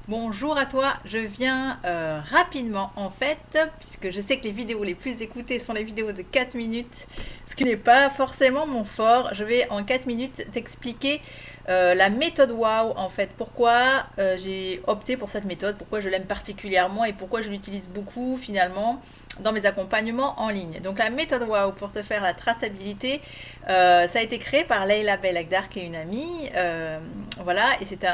Bonjour à toi, je viens rapidement en fait, puisque je sais que les vidéos les plus écoutées sont les vidéos de 4 minutes, ce qui n'est pas forcément mon fort. Je vais en 4 minutes t'expliquer la méthode WOW en fait, pourquoi j'ai opté pour cette méthode, pourquoi je l'aime particulièrement et pourquoi je l'utilise beaucoup finalement dans mes accompagnements en ligne. Donc la méthode WOW pour te faire la traçabilité, ça a été créé par Leila Belagdar qui est une amie, voilà, et c'est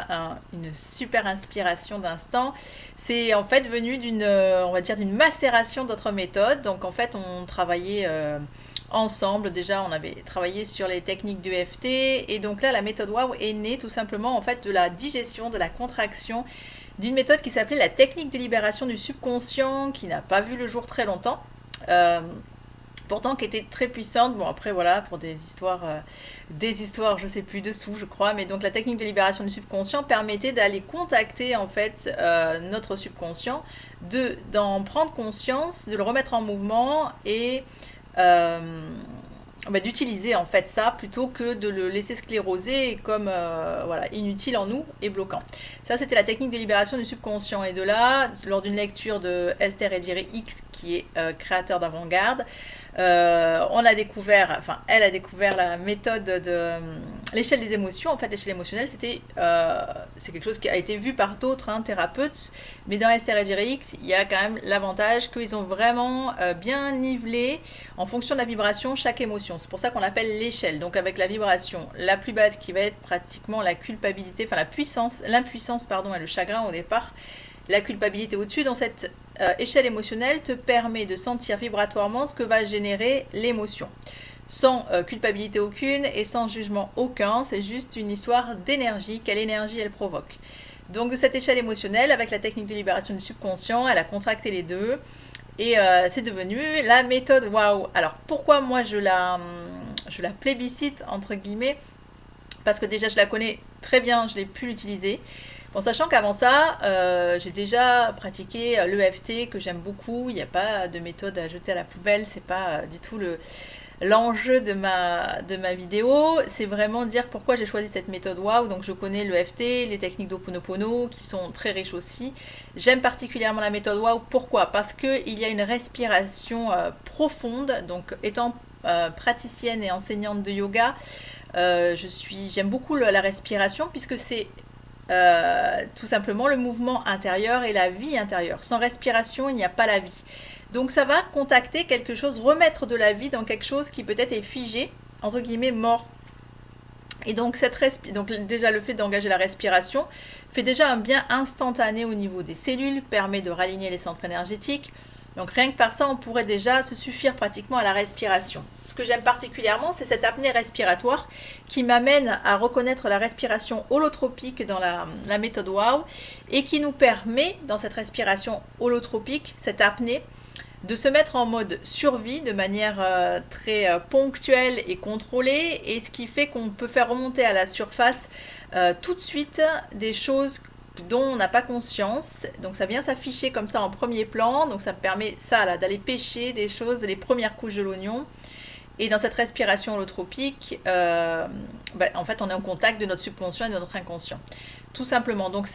une super inspiration d'instant. C'est en fait venu d'une, on va dire, d'une macération d'autres méthodes. Donc en fait on travaillait ensemble. Déjà, on avait travaillé sur les techniques de EFT. Et donc là, la méthode WOW est née tout simplement en fait de la digestion, de la contraction d'une méthode qui s'appelait la technique de libération du subconscient, qui n'a pas vu le jour très longtemps. Pourtant qui était très puissante. Bon après voilà, pour des histoires je sais plus dessous je crois, mais donc la technique de libération du subconscient permettait d'aller contacter en fait notre subconscient, d'en prendre conscience, de le remettre en mouvement et euh, d'utiliser en fait ça plutôt que de le laisser scléroser comme voilà, inutile en nous et bloquant. Ça c'était la technique de libération du subconscient et de là, lors d'une lecture de Esther Edjiri X qui est créateur d'avant-garde, on a découvert, enfin elle a découvert la méthode de l'échelle des émotions. En fait l'échelle émotionnelle c'est quelque chose qui a été vu par d'autres thérapeutes, mais dans Esther et X il y a quand même l'avantage qu'ils ont vraiment bien nivelé en fonction de la vibration chaque émotion. C'est pour ça qu'on l'appelle l'échelle. Donc avec la vibration la plus basse qui va être pratiquement la culpabilité, enfin l'impuissance pardon, et le chagrin au départ, la culpabilité au-dessus. Dans cette échelle émotionnelle te permet de sentir vibratoirement ce que va générer l'émotion. Sans culpabilité aucune et sans jugement aucun, c'est juste une histoire d'énergie, quelle énergie elle provoque. Donc de cette échelle émotionnelle, avec la technique de libération du subconscient, elle a contracté les deux et c'est devenu la méthode WOW. Alors pourquoi moi je la plébiscite entre guillemets? Parce que déjà je la connais très bien, je l'ai pu l'utiliser. Bon, sachant qu'avant ça, j'ai déjà pratiqué l'EFT que j'aime beaucoup. Il n'y a pas de méthode à jeter à la poubelle, c'est pas du tout l'enjeu de ma vidéo. C'est vraiment dire pourquoi j'ai choisi cette méthode WOW. Donc je connais l'EFT, les techniques d'Ho'oponopono qui sont très riches aussi. J'aime particulièrement la méthode WOW. Pourquoi? Parce qu'il y a une respiration profonde. Donc étant praticienne et enseignante de yoga, j'aime beaucoup la respiration puisque c'est tout simplement le mouvement intérieur et la vie intérieure. Sans respiration, il n'y a pas la vie. Donc ça va contacter quelque chose, remettre de la vie dans quelque chose qui peut-être est figé, entre guillemets mort. Et donc, donc déjà le fait d'engager la respiration fait déjà un bien instantané au niveau des cellules, permet de raligner les centres énergétiques. Donc rien que par ça, on pourrait déjà se suffire pratiquement à la respiration. Ce que j'aime particulièrement, c'est cette apnée respiratoire qui m'amène à reconnaître la respiration holotropique dans la méthode WOW et qui nous permet, dans cette respiration holotropique, cette apnée, de se mettre en mode survie de manière très ponctuelle et contrôlée, et ce qui fait qu'on peut faire remonter à la surface tout de suite des choses dont on n'a pas conscience. Donc ça vient s'afficher comme ça en premier plan, donc ça me permet ça là d'aller pêcher des choses, les premières couches de l'oignon. Et dans cette respiration holotropique, en fait, on est en contact de notre subconscient et de notre inconscient. Tout simplement. Donc,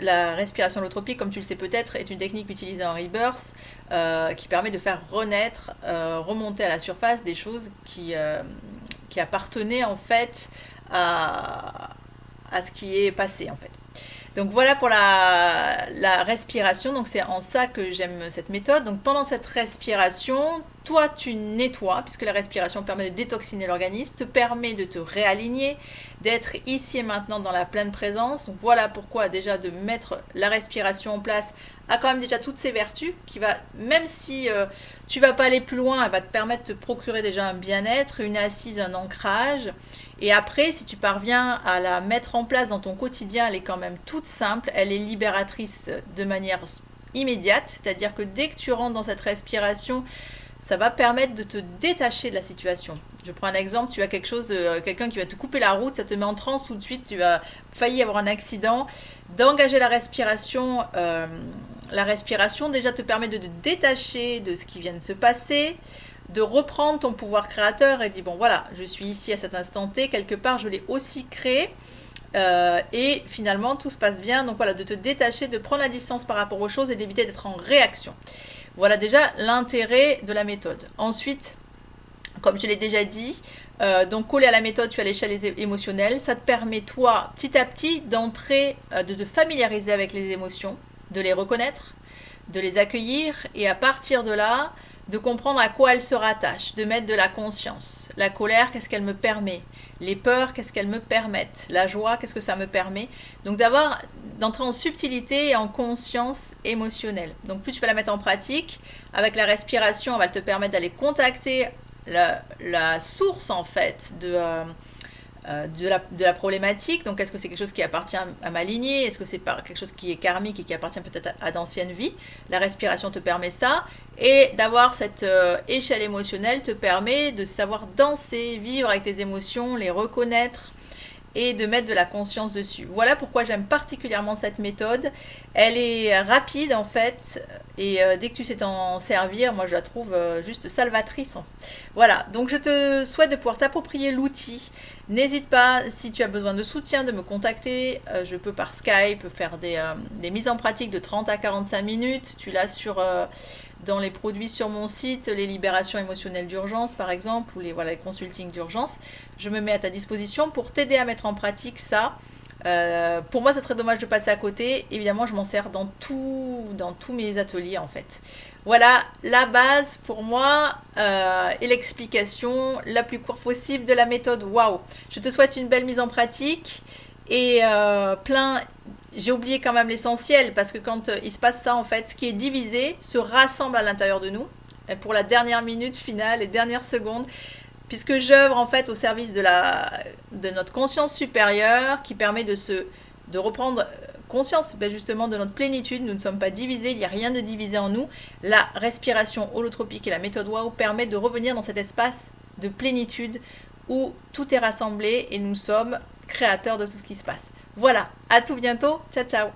la respiration holotropique, comme tu le sais peut-être, est une technique utilisée en Rebirth qui permet de faire renaître, remonter à la surface des choses qui appartenaient en fait à ce qui est passé en fait. Donc voilà pour la respiration. Donc c'est en ça que j'aime cette méthode. Donc pendant cette respiration, toi tu nettoies, puisque la respiration permet de détoxiner l'organisme, te permet de te réaligner, d'être ici et maintenant dans la pleine présence. Donc voilà pourquoi déjà de mettre la respiration en place a quand même déjà toutes ses vertus, qui va, même si tu vas pas aller plus loin, elle va te permettre de te procurer déjà un bien-être, une assise, un ancrage. Et après, si tu parviens à la mettre en place dans ton quotidien, elle est quand même toute simple, elle est libératrice de manière immédiate, c'est-à-dire que dès que tu rentres dans cette respiration, ça va permettre de te détacher de la situation. Je prends un exemple, tu as quelque chose, quelqu'un qui va te couper la route, ça te met en transe tout de suite, tu vas failli avoir un accident. D'engager la respiration déjà te permet de te détacher de ce qui vient de se passer, de reprendre ton pouvoir créateur et dire bon voilà, je suis ici à cet instant T, quelque part je l'ai aussi créé et finalement tout se passe bien. Donc voilà, de te détacher, de prendre la distance par rapport aux choses et d'éviter d'être en réaction. Voilà déjà l'intérêt de la méthode. Ensuite, comme je l'ai déjà dit, donc collé à la méthode, tu as l'échelle émotionnelle. Ça te permet, toi, petit à petit, d'entrer, de te familiariser avec les émotions, de les reconnaître, de les accueillir, et à partir de là, de comprendre à quoi elles se rattachent, de mettre de la conscience. La colère, qu'est-ce qu'elle me permet? Les peurs, qu'est-ce qu'elles me permettent? La joie, qu'est-ce que ça me permet? Donc d'entrer en subtilité et en conscience émotionnelle. Donc plus tu vas la mettre en pratique, avec la respiration, elle va te permettre d'aller contacter la source en fait de la problématique. Donc est-ce que c'est quelque chose qui appartient à ma lignée? Est-ce que c'est quelque chose qui est karmique et qui appartient peut-être à d'anciennes vies? La respiration te permet ça. Et d'avoir cette échelle émotionnelle te permet de savoir danser, vivre avec tes émotions, les reconnaître et de mettre de la conscience dessus. Voilà pourquoi j'aime particulièrement cette méthode. Elle est rapide en fait, et dès que tu sais t'en servir, moi je la trouve juste salvatrice. Voilà, donc je te souhaite de pouvoir t'approprier l'outil. N'hésite pas, si tu as besoin de soutien, de me contacter. Je peux par Skype faire des mises en pratique de 30 à 45 minutes. Tu l'as dans les produits sur mon site, les libérations émotionnelles d'urgence par exemple, ou les consultings d'urgence. Je me mets à ta disposition pour t'aider à mettre en pratique ça. Pour moi, ça serait dommage de passer à côté. Évidemment, je m'en sers dans tous mes ateliers en fait. Voilà la base pour moi et l'explication la plus courte possible de la méthode. Waouh! Je te souhaite une belle mise en pratique et j'ai oublié quand même l'essentiel, parce que quand il se passe ça, en fait, ce qui est divisé se rassemble à l'intérieur de nous pour la dernière minute finale, les dernières secondes, puisque j'œuvre en fait au service de notre conscience supérieure qui permet de reprendre conscience justement de notre plénitude. Nous ne sommes pas divisés, il n'y a rien de divisé en nous. La respiration holotropique et la méthode WOW permettent de revenir dans cet espace de plénitude où tout est rassemblé et nous sommes créateurs de tout ce qui se passe. Voilà, à tout bientôt, ciao ciao.